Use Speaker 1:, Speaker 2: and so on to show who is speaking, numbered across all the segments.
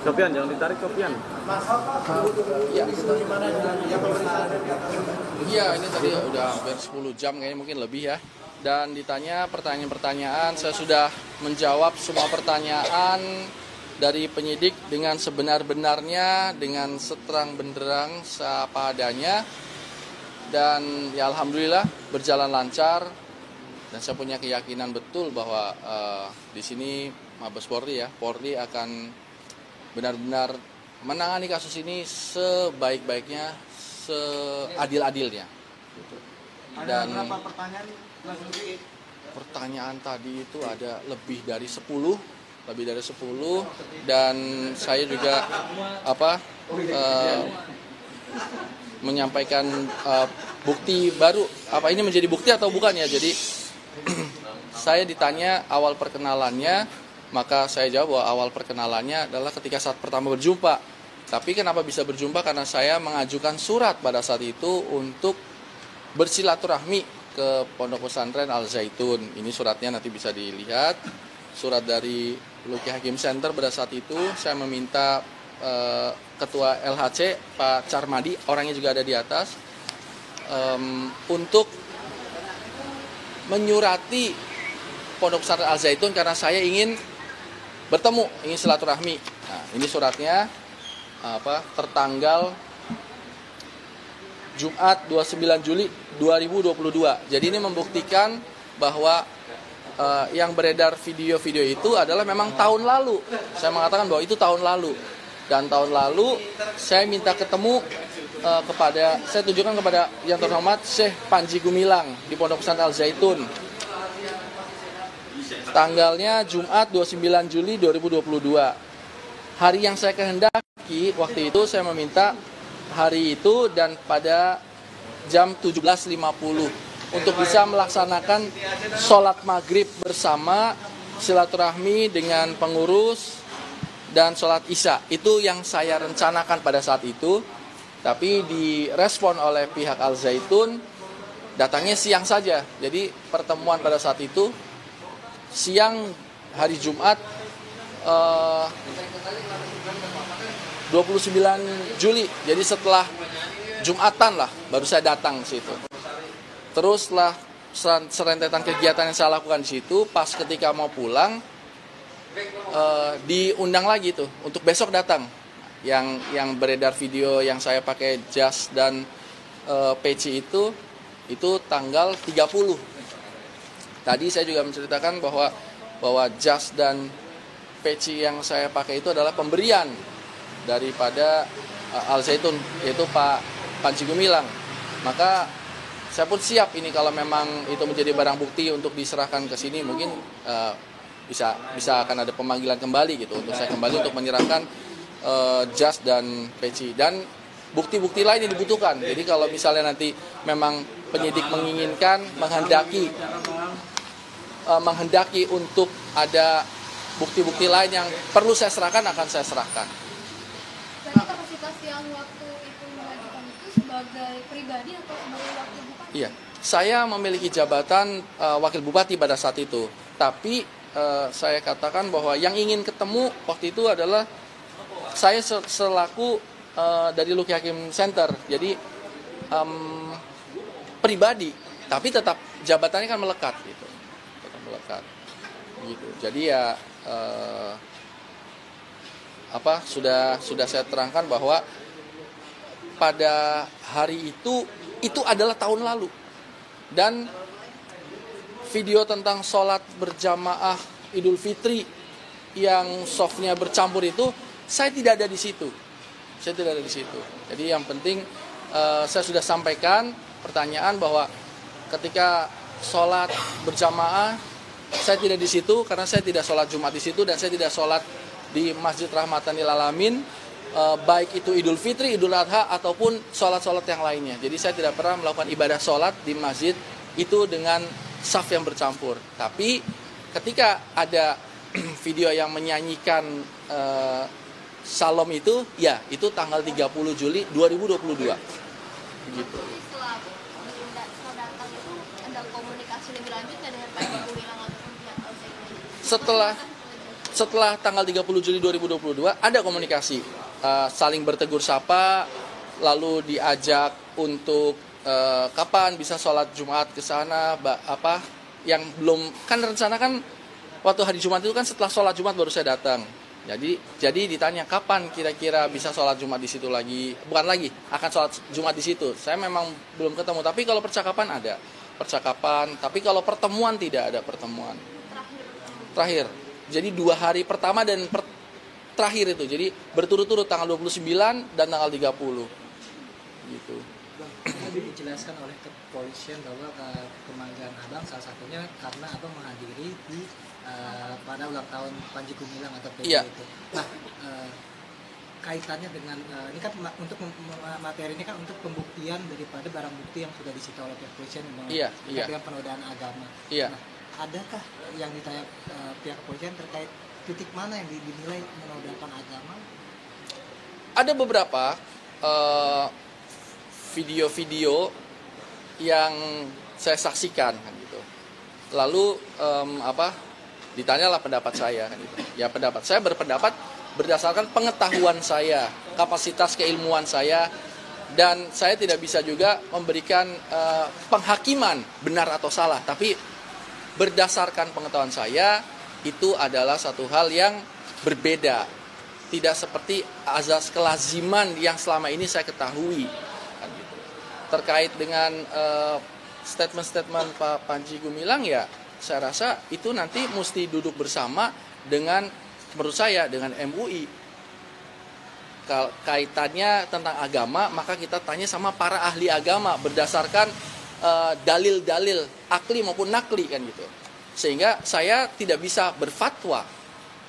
Speaker 1: Sofian, jangan ditarik Sofian.
Speaker 2: Ya, iya ini tadi udah hampir 10 jam kayaknya, mungkin lebih ya. Dan ditanya pertanyaan-pertanyaan, saya sudah menjawab semua pertanyaan dari penyidik dengan sebenar-benarnya, dengan seterang benderang seapa adanya. Dan ya alhamdulillah berjalan lancar. Dan saya punya keyakinan betul bahwa di sini Mabes Polri akan benar-benar menangani kasus ini sebaik-baiknya, seadil-adilnya. Dan
Speaker 3: ada berapa pertanyaan?
Speaker 2: pertanyaan tadi itu ada lebih dari 10, dan saya juga menyampaikan bukti baru. Apa ini menjadi bukti atau bukan ya? Jadi saya ditanya awal perkenalannya, maka saya jawab bahwa awal perkenalannya adalah ketika saat pertama berjumpa. Tapi kenapa bisa berjumpa? Karena saya mengajukan surat pada saat itu untuk bersilaturahmi ke Pondok Pesantren Al Zaitun. Ini suratnya nanti bisa dilihat. Surat dari Luki Hakim Center pada saat itu saya meminta Ketua LHC Pak Carmadi, orangnya juga ada di atas, untuk menyurati Pondok Pesantren Al Zaitun karena saya ingin bertemu, ingin silaturahmi. Nah, ini suratnya tertanggal Jumat 29 Juli 2022. Jadi ini membuktikan bahwa yang beredar video-video itu adalah memang tahun lalu. Saya mengatakan bahwa itu tahun lalu. Dan tahun lalu saya minta ketemu saya tunjukkan kepada yang terhormat Syekh Panji Gumilang di Pondok Pesantren Al Zaitun. Tanggalnya Jumat 29 Juli 2022. Hari yang saya kehendaki waktu itu saya meminta hari itu dan pada jam 17.50 untuk bisa melaksanakan sholat maghrib bersama, silaturahmi dengan pengurus, dan sholat isya. Itu yang saya rencanakan pada saat itu. Tapi direspon oleh pihak Al Zaitun, datangnya siang saja. Jadi pertemuan pada saat itu siang hari Jumat 29 Juli. Jadi setelah Jumatan lah baru saya datang ke situ. Teruslah serentetan kegiatan yang saya lakukan di situ. Pas ketika mau pulang diundang lagi tuh untuk besok datang. Yang beredar video yang saya pakai jas dan peci itu tanggal 30. Tadi saya juga menceritakan bahwa jas dan peci yang saya pakai itu adalah pemberian daripada Al Zaitun, yaitu Pak Panji Gumilang. Maka saya pun siap ini kalau memang itu menjadi barang bukti untuk diserahkan ke sini, mungkin bisa akan ada pemanggilan kembali gitu untuk saya kembali untuk menyerahkan jas dan peci dan bukti-bukti lain yang dibutuhkan. Jadi kalau misalnya nanti memang penyidik menginginkan menghendaki untuk ada bukti-bukti lain yang perlu saya serahkan, akan saya serahkan.
Speaker 4: Berarti kapasitas yang waktu itu mengajukan itu sebagai pribadi atau sebagai wakil bupati? Iya,
Speaker 2: saya memiliki jabatan wakil bupati pada saat itu. Tapi saya katakan bahwa yang ingin ketemu waktu itu adalah saya selaku dari Luki Hakim Center. Jadi pribadi, tapi tetap jabatannya kan melekat gitu. Tetap melekat. Gitu. Jadi ya sudah saya terangkan bahwa pada hari itu adalah tahun lalu, dan video tentang sholat berjamaah Idul Fitri yang softnya bercampur itu saya tidak ada di situ. Jadi yang penting saya sudah sampaikan pertanyaan bahwa ketika sholat berjamaah saya tidak di situ karena saya tidak sholat Jumat di situ dan saya tidak sholat di Masjid Rahmatan lil Alamin, baik itu Idul Fitri, Idul Adha ataupun sholat-sholat yang lainnya. Jadi saya tidak pernah melakukan ibadah sholat di masjid itu dengan saf yang bercampur. Tapi ketika ada video yang menyanyikan Salam itu, ya itu tanggal 30 Juli 2022. Begitu.
Speaker 4: Setelah datang itu ada komunikasi lebih lanjut dengan Pak Gumilang ataupun pihak Al Zaitun?
Speaker 2: setelah tanggal 30 Juli 2022 ada komunikasi, saling bertegur sapa, lalu diajak untuk kapan bisa sholat Jumat ke sana, apa yang belum, kan rencana kan waktu hari Jumat itu kan setelah sholat Jumat baru saya datang. Jadi ditanya kapan kira-kira bisa sholat Jumat di situ lagi, bukan lagi akan sholat Jumat di situ. Saya memang belum ketemu, tapi kalau percakapan ada percakapan, tapi kalau pertemuan tidak ada pertemuan. Terakhir. Jadi 2 hari pertama dan terakhir itu. Jadi berturut-turut tanggal 29 dan tanggal 30. Gitu.
Speaker 1: Tadi dijelaskan oleh kepolisian bahwa pemanggilan Abang salah satunya karena Abang menghadiri di pada ulang tahun Panji Gumilang atau PJ itu. Nah, kaitannya dengan ini kan untuk materi ini kan untuk pembuktian daripada barang bukti yang sudah disita oleh kepolisian dengan penodaan agama. Nah, adakah yang ditanya pihak kepolisian terkait titik mana yang dinilai menodaan agama?
Speaker 2: Ada beberapa video-video yang saya saksikan kan gitu. Lalu ditanyalah pendapat saya kan gitu. Ya pendapat saya berpendapat berdasarkan pengetahuan saya, kapasitas keilmuan saya, dan saya tidak bisa juga memberikan penghakiman benar atau salah, tapi berdasarkan pengetahuan saya itu adalah satu hal yang berbeda, tidak seperti azas kelaziman yang selama ini saya ketahui kan gitu. Terkait dengan statement-statement Pak Panji Gumilang, ya saya rasa itu nanti mesti duduk bersama dengan, menurut saya, dengan MUI. Kaitannya tentang agama, maka kita tanya sama para ahli agama berdasarkan dalil-dalil akli maupun nakli kan gitu. Sehingga saya tidak bisa berfatwa,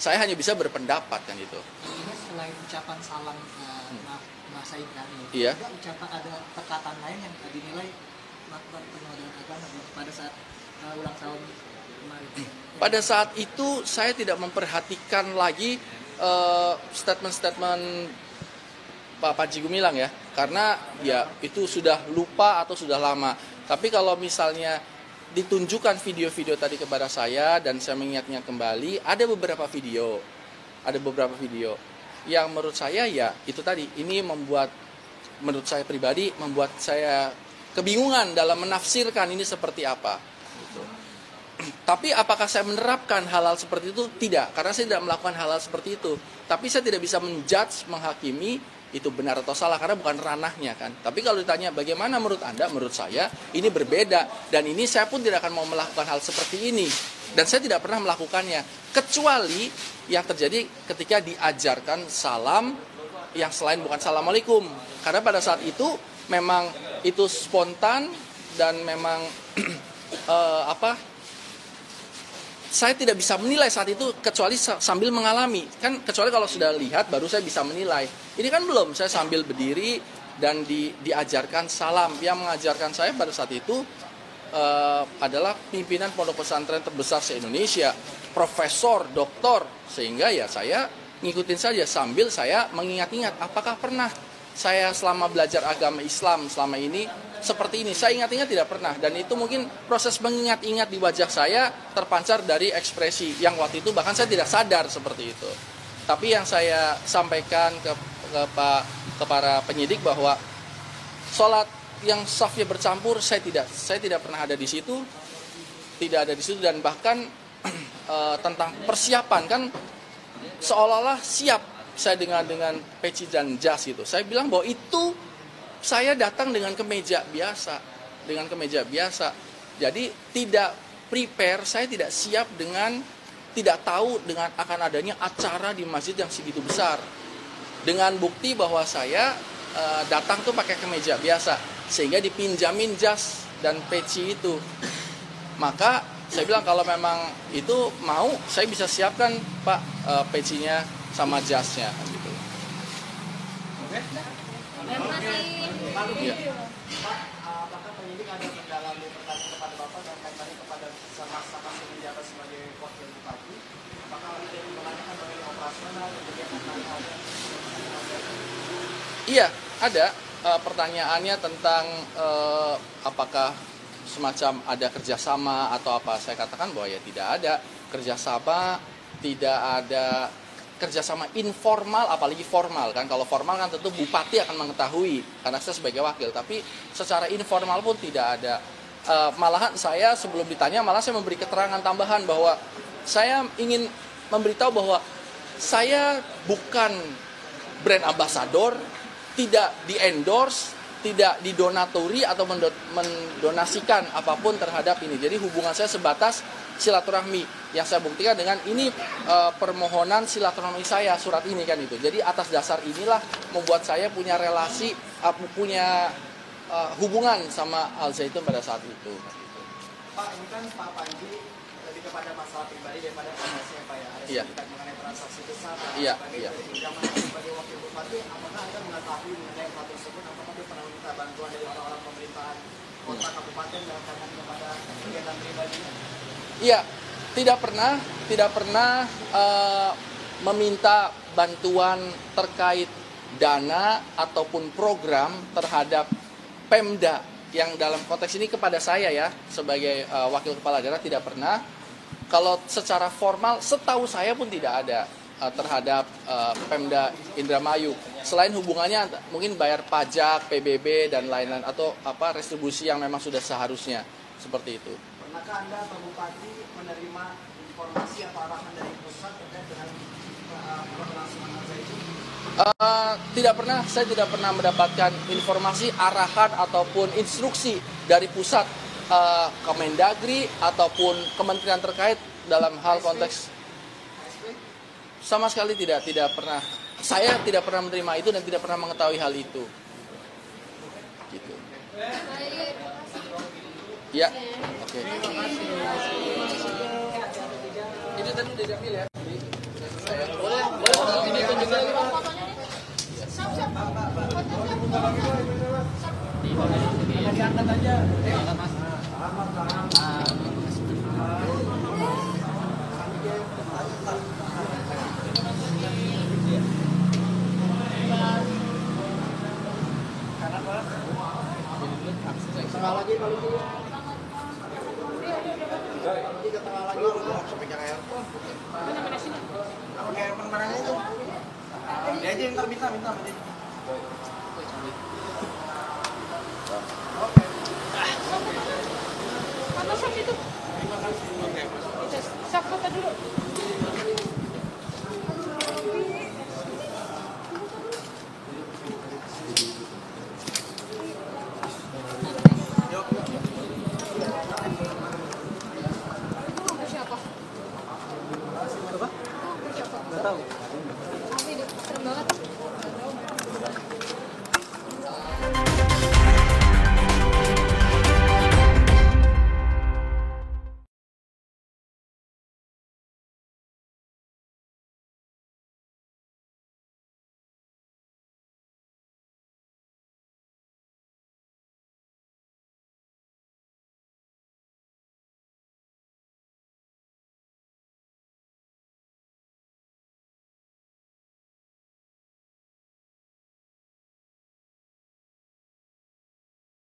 Speaker 2: saya hanya bisa berpendapat kan gitu.
Speaker 1: Ini selain ucapan salam Mas Said kan,
Speaker 2: iya,
Speaker 1: ada perkataan lain yang dinilai melakukan penodaan agama pada saat ulang tahun kemarin.
Speaker 2: Pada saat itu saya tidak memperhatikan lagi statement-statement Pak Panji Gumilang ya, karena ya itu sudah lupa atau sudah lama. Tapi kalau misalnya ditunjukkan video-video tadi kepada saya dan saya mengingatnya kembali, ada beberapa video yang menurut saya ya itu tadi, ini menurut saya pribadi membuat saya kebingungan dalam menafsirkan ini seperti apa. Gitu. Tapi apakah saya menerapkan hal-hal seperti itu? Tidak, karena saya tidak melakukan hal-hal seperti itu. Tapi saya tidak bisa menjudge, menghakimi itu benar atau salah, karena bukan ranahnya kan. Tapi kalau ditanya bagaimana menurut Anda, menurut saya ini berbeda. Dan ini saya pun tidak akan mau melakukan hal seperti ini. Dan saya tidak pernah melakukannya. Kecuali yang terjadi ketika diajarkan salam yang selain bukan Assalamualaikum. Karena pada saat itu memang itu spontan dan memang saya tidak bisa menilai saat itu kecuali sambil mengalami. Kan kecuali kalau sudah lihat baru saya bisa menilai. Ini kan belum, saya sambil berdiri dan diajarkan salam. Yang mengajarkan saya pada saat itu adalah pimpinan pondok pesantren terbesar se-Indonesia, profesor, doktor. Sehingga ya saya ngikutin saja sambil saya mengingat-ingat apakah pernah saya selama belajar agama Islam selama ini seperti ini. Saya ingat-ingat tidak pernah, dan itu mungkin proses mengingat-ingat di wajah saya terpancar dari ekspresi yang waktu itu bahkan saya tidak sadar seperti itu. Tapi yang saya sampaikan ke para penyidik bahwa sholat yang safnya bercampur saya tidak pernah ada di situ, dan bahkan tentang persiapan kan seolah-olah siap saya dengan peci dan jas itu. Saya bilang bahwa itu saya datang dengan kemeja biasa. Jadi tidak prepare, saya tidak siap tidak tahu dengan akan adanya acara di masjid yang segitu besar. Dengan bukti bahwa saya datang tuh pakai kemeja biasa, sehingga dipinjamin jas dan peci itu. Maka saya bilang kalau memang itu mau, saya bisa siapkan Pak pecinya sama jasnya gitu.
Speaker 4: Masih
Speaker 1: Pak, apakah penyidik ada mendalami pertanyaan kepada Bapak dan kaitannya kepada masa yang menjabat sebagai wakil bupati? Apakah ada yang menanyakan bagian operasional dan bagian ada?
Speaker 2: Iya, ada pertanyaannya tentang apakah semacam ada kerjasama atau apa. Saya katakan bahwa ya tidak ada kerjasama tidak ada kerjasama informal, apalagi formal kan. Kalau formal kan tentu bupati akan mengetahui karena saya sebagai wakil, tapi secara informal pun tidak ada. Malahan saya sebelum ditanya malah saya memberi keterangan tambahan bahwa saya ingin memberitahu bahwa saya bukan brand ambassador, tidak di-endorse, tidak didonatori atau mendonasikan apapun terhadap ini. Jadi hubungan saya sebatas silaturahmi yang saya buktikan dengan ini, permohonan silaturahmi saya, surat ini kan itu. Jadi atas dasar inilah membuat saya punya relasi, punya hubungan sama Al Zaitun pada saat itu.
Speaker 3: Pak, ini kan Pak Panji lebih kepada masalah pribadi daripada fondasi ya Pak ya. Ada
Speaker 2: Iya.
Speaker 3: sekitar mengenai transaksi besar.
Speaker 2: Iya,
Speaker 3: sebagai
Speaker 2: iya.
Speaker 3: pinjaman sebagai wakil bupati, apakah Anda mengetahui mengenai hal tersebut? Apakah dia pernah minta bantuan dari orang-orang pemerintahan kota kabupaten dalam kaitan kepada kegiatan pribadinya?
Speaker 2: Iya, tidak pernah meminta bantuan terkait dana ataupun program terhadap Pemda yang dalam konteks ini kepada saya ya sebagai wakil kepala daerah tidak pernah. Kalau secara formal setahu saya pun tidak ada terhadap Pemda Indramayu selain hubungannya mungkin bayar pajak, PBB dan lain-lain atau restribusi yang memang sudah seharusnya seperti itu.
Speaker 3: Pernahkah Anda Pak Bupati menerima informasi atau arahan dari pusat terkait dengan pelaksanaan Al Zaitun?
Speaker 2: Saya tidak pernah mendapatkan informasi, arahan ataupun instruksi dari pusat, Kemendagri ataupun kementerian terkait dalam hal konteks sama sekali tidak pernah. Saya tidak pernah menerima itu dan tidak pernah mengetahui hal itu. Gitu. Ya, oke. Ini tadi udah diambil ya. Boleh ini tunjukin lagi Pak.
Speaker 1: Diangkat aja.
Speaker 3: Setengah lagi kalau itu. Tiga setengah lagi sampai ke air. Oke, pemenangnya itu. Dia aja ntar minta.
Speaker 4: Mana sak itu? Sak foto dulu. Siapa?
Speaker 1: Nggak tahu.
Speaker 4: Asli deh, serem banget.